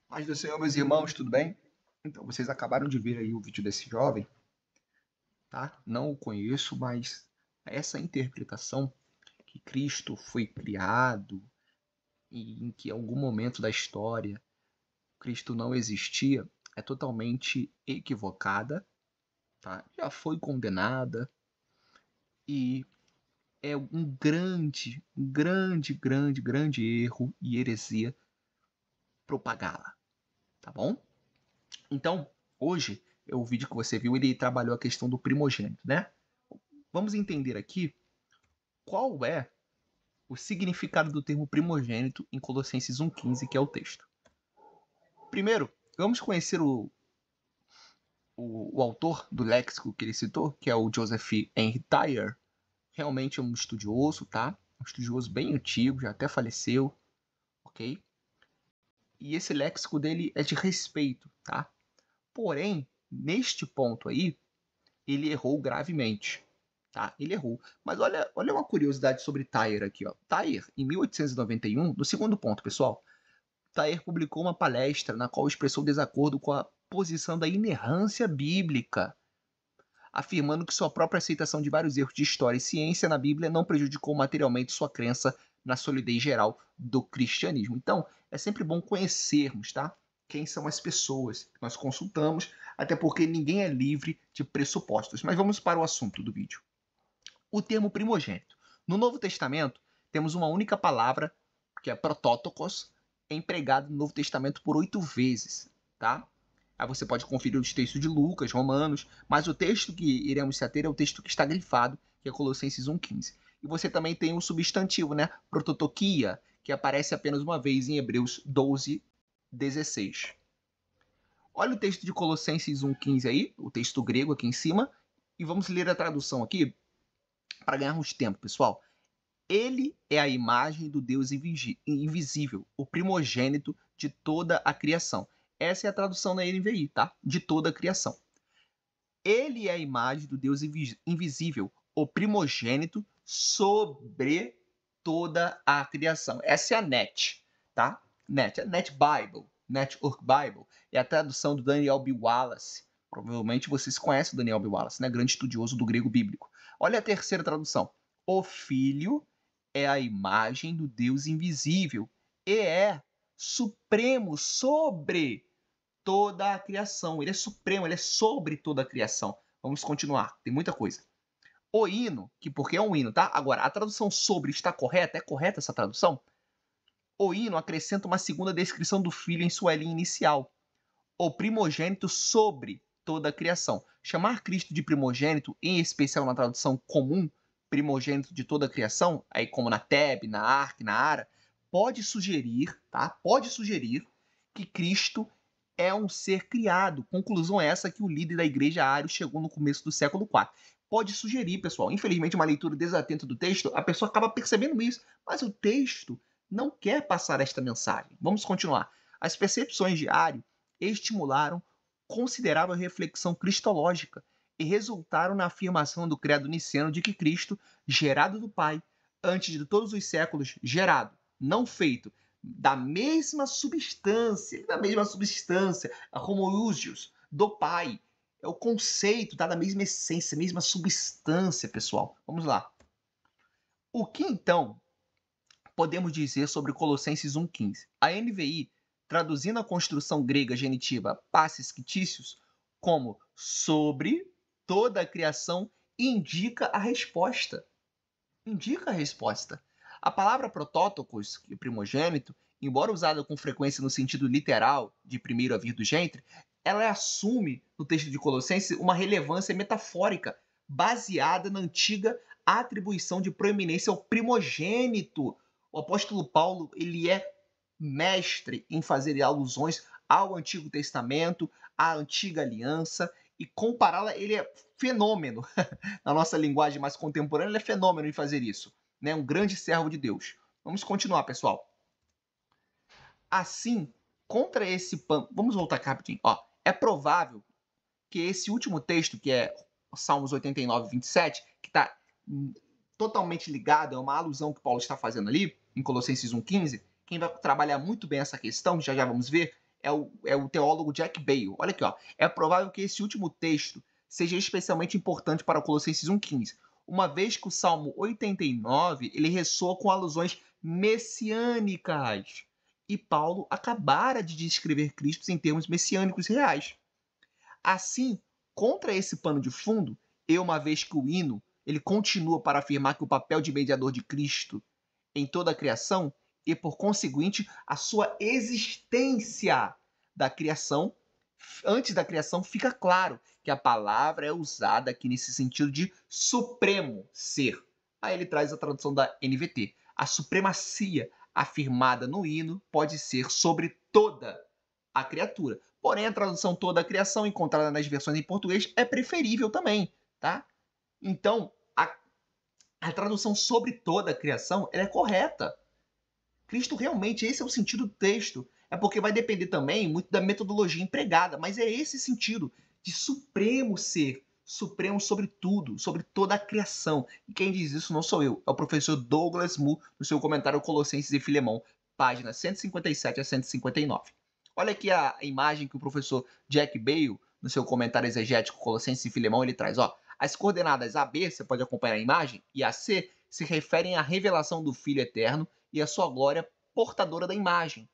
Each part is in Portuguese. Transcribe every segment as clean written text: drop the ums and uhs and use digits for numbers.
Paz do Senhor, meus irmãos, tudo bem? Então, vocês acabaram de ver aí o vídeo desse jovem, tá? Não o conheço, mas essa interpretação que Cristo foi criado e em que em algum momento da história Cristo não existia é totalmente equivocada, tá? Já foi condenada e é um grande erro e heresia propagá-la, tá bom? Então, hoje, o vídeo que você viu, ele trabalhou a questão do primogênito, né? Vamos entender aqui qual é o significado do termo primogênito em Colossenses 1,15, que é o texto. Primeiro, vamos conhecer o autor do léxico que ele citou, que é o Joseph Henry Tyler. Realmente é um estudioso, tá? Um estudioso bem antigo, já até faleceu, ok? E esse léxico dele é de respeito, tá? Porém, neste ponto aí, ele errou gravemente. Tá? Ele errou. Mas olha uma curiosidade sobre Thayer aqui. Ó. Thayer, em 1891, no segundo ponto, pessoal, Thayer publicou uma palestra na qual expressou desacordo com a posição da inerrância bíblica, afirmando que sua própria aceitação de vários erros de história e ciência na Bíblia não prejudicou materialmente sua crença na solidez geral do cristianismo. Então, é sempre bom conhecermos, tá? Quem são as pessoas que nós consultamos, até porque ninguém é livre de pressupostos. Mas vamos para o assunto do vídeo. O termo primogênito. No Novo Testamento, temos uma única palavra, que é protótokos, empregada no Novo Testamento por 8 vezes, tá? Aí você pode conferir os textos de Lucas, Romanos, mas o texto que iremos se ater é o texto que está grifado, que é Colossenses 1,15. E você também tem o substantivo, né? Prototokia, que aparece apenas uma vez em Hebreus 12:16. Olha o texto de Colossenses 1,15 aí, o texto grego aqui em cima, e vamos ler a tradução aqui para ganharmos tempo, pessoal. Ele é a imagem do Deus invisível, o primogênito de toda a criação. Essa é a tradução na NVI, tá? De toda a criação. Ele é a imagem do Deus invisível, o primogênito sobre toda a criação. Essa é a NET, tá? NET, NET Bible, Network Bible. É a tradução do Daniel B. Wallace. Provavelmente vocês conhecem o Daniel B. Wallace, né? Grande estudioso do grego bíblico. Olha a terceira tradução. O Filho é a imagem do Deus invisível e é supremo sobre toda a criação. Ele é supremo, ele é sobre toda a criação. Vamos continuar, tem muita coisa. O hino, que porque é um hino, tá? Agora, a tradução sobre está correta? É correta essa tradução? O hino acrescenta uma segunda descrição do filho em sua linha inicial. O primogênito sobre toda a criação. Chamar Cristo de primogênito, em especial na tradução comum, primogênito de toda a criação, aí como na Teb, na Ark, na Ara, pode sugerir, tá? Pode sugerir que Cristo é um ser criado. Conclusão essa que o líder da igreja Ário chegou no começo do século IV. Pode sugerir, pessoal. Infelizmente, uma leitura desatenta do texto, a pessoa acaba percebendo isso, mas o texto não quer passar esta mensagem. Vamos continuar. As percepções de Ário estimularam considerável reflexão cristológica e resultaram na afirmação do credo niceno de que Cristo, gerado do Pai, antes de todos os séculos, gerado, não feito, da mesma substância, a homoousios, do Pai. É o conceito, tá? Da mesma essência, mesma substância, pessoal. Vamos lá. O que então podemos dizer sobre Colossenses 1,15? A NVI, traduzindo a construção grega genitiva passis fictícios como sobre toda a criação, indica a resposta. Indica a resposta. A palavra protótokos, que é primogênito, embora usada com frequência no sentido literal de primeiro a vir do gênero, ela assume, no texto de Colossenses, uma relevância metafórica baseada na antiga atribuição de proeminência ao primogênito. O apóstolo Paulo, ele é mestre em fazer alusões ao Antigo Testamento, à Antiga Aliança, e compará-la, ele é fenômeno. Na nossa linguagem mais contemporânea, ele é fenômeno em fazer isso. Né? Um grande servo de Deus. Vamos continuar, pessoal. Assim, contra esse vamos voltar aqui rapidinho. Ó, é provável que esse último texto, que é Salmos 89, 27, que está totalmente ligado, é uma alusão que Paulo está fazendo ali, em Colossenses 1,15, quem vai trabalhar muito bem essa questão, já vamos ver, é o teólogo Jack Bale. Olha aqui, ó. É provável que esse último texto seja especialmente importante para Colossenses 1,15, uma vez que o Salmo 89 ele ressoa com alusões messiânicas. E Paulo acabara de descrever Cristo em termos messiânicos reais. Assim, contra esse pano de fundo, uma vez que o hino ele continua para afirmar que o papel de mediador de Cristo em toda a criação e, por conseguinte, a sua existência da criação, antes da criação, fica claro que a palavra é usada aqui nesse sentido de supremo ser. Aí ele traz a tradução da NVT. A supremacia afirmada no hino pode ser sobre toda a criatura. Porém, a tradução toda a criação encontrada nas versões em português é preferível também, tá? Então, a tradução sobre toda a criação ela é correta. Cristo realmente, esse é o sentido do texto. É porque vai depender também muito da metodologia empregada, mas é esse sentido de supremo ser, supremo sobre tudo, sobre toda a criação. E quem diz isso não sou eu, é o professor Douglas Moo, no seu comentário Colossenses e Filemão, página 157 a 159. Olha aqui a imagem que o professor Jack Bale, no seu comentário exegético Colossenses e Filemão, ele traz. Ó, as coordenadas AB, você pode acompanhar a imagem, e AC se referem à revelação do Filho Eterno e à sua glória portadora da imagem.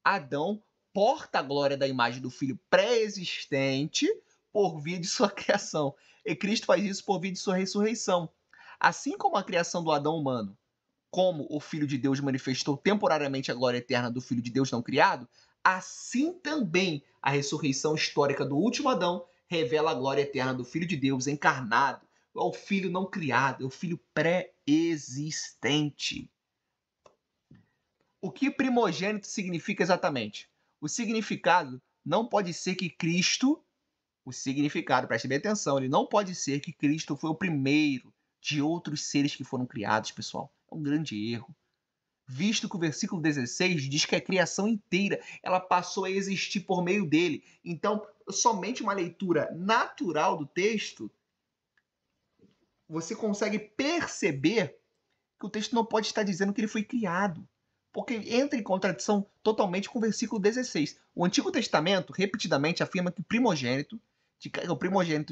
Adão porta a glória da imagem do Filho pré-existente por via de sua criação. E Cristo faz isso por via de sua ressurreição. Assim como a criação do Adão humano, como o Filho de Deus manifestou temporariamente a glória eterna do Filho de Deus não criado, assim também a ressurreição histórica do último Adão revela a glória eterna do Filho de Deus encarnado, é o Filho não criado, é o Filho pré-existente. O que primogênito significa exatamente? O significado não pode ser que Cristo, o significado, preste bem atenção, ele não pode ser que Cristo foi o primeiro de outros seres que foram criados, pessoal. É um grande erro. Visto que o versículo 16 diz que a criação inteira ela passou a existir por meio dele. Então, somente uma leitura natural do texto, você consegue perceber que o texto não pode estar dizendo que ele foi criado, porque entra em contradição totalmente com o versículo 16. O Antigo Testamento, repetidamente, afirma que o primogênito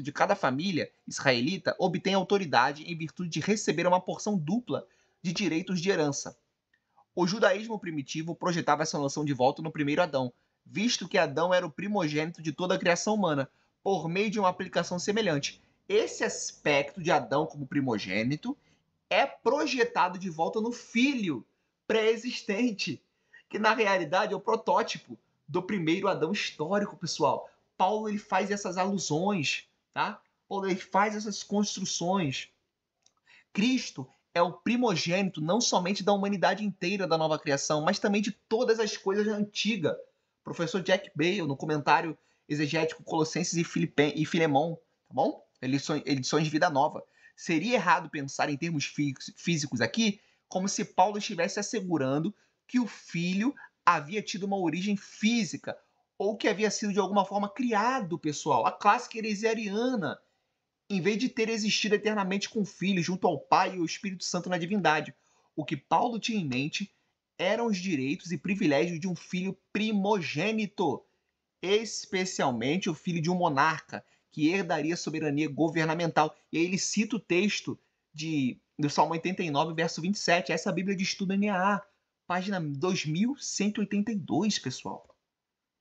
de cada família israelita obtém autoridade em virtude de receber uma porção dupla de direitos de herança. O judaísmo primitivo projetava essa noção de volta no primeiro Adão, visto que Adão era o primogênito de toda a criação humana, por meio de uma aplicação semelhante. Esse aspecto de Adão como primogênito é projetado de volta no filho pré-existente, que na realidade é o protótipo do primeiro Adão histórico, pessoal. Paulo ele faz essas alusões, tá? Paulo ele faz essas construções. Cristo é o primogênito não somente da humanidade inteira da nova criação, mas também de todas as coisas da antiga. O professor Jack Bale, no comentário exegético Colossenses e Filemão, tá bom? Edições de Vida Nova. Seria errado pensar em termos físicos aqui, como se Paulo estivesse assegurando que o filho havia tido uma origem física, ou que havia sido de alguma forma criado, pessoal. A clássica heresia ariana, em vez de ter existido eternamente com o Filho, junto ao Pai e ao Espírito Santo na divindade. O que Paulo tinha em mente eram os direitos e privilégios de um filho primogênito, especialmente o filho de um monarca, que herdaria a soberania governamental. E aí ele cita o texto do Salmo 89, verso 27. Essa é a Bíblia de Estudo NAA, página 2182, pessoal.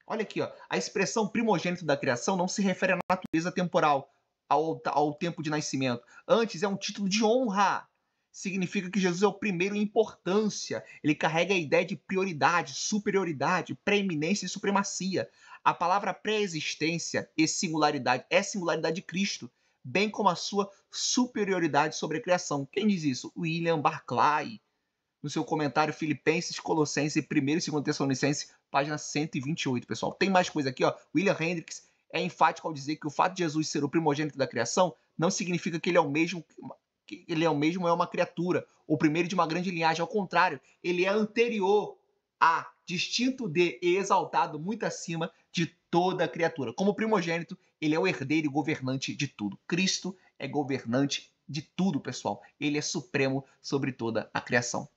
Olha aqui, ó. A expressão primogênito da criação não se refere à natureza temporal, ao tempo de nascimento. Antes, é um título de honra. Significa que Jesus é o primeiro em importância. Ele carrega a ideia de prioridade, superioridade, preeminência e supremacia. A palavra pré-existência e singularidade é singularidade de Cristo, bem como a sua superioridade sobre a criação. Quem diz isso? William Barclay, no seu comentário Filipenses, Colossenses e 1º e 2º Tessalonicenses, página 128, pessoal. Tem mais coisa aqui, ó. William Hendricks é enfático ao dizer que o fato de Jesus ser o primogênito da criação não significa que ele é o mesmo, é uma criatura, o primeiro de uma grande linhagem. Ao contrário, ele é anterior a, distinto de e exaltado muito acima de toda a criatura. Como primogênito, ele é o herdeiro e governante de tudo. Cristo é governante de tudo, pessoal. Ele é supremo sobre toda a criação.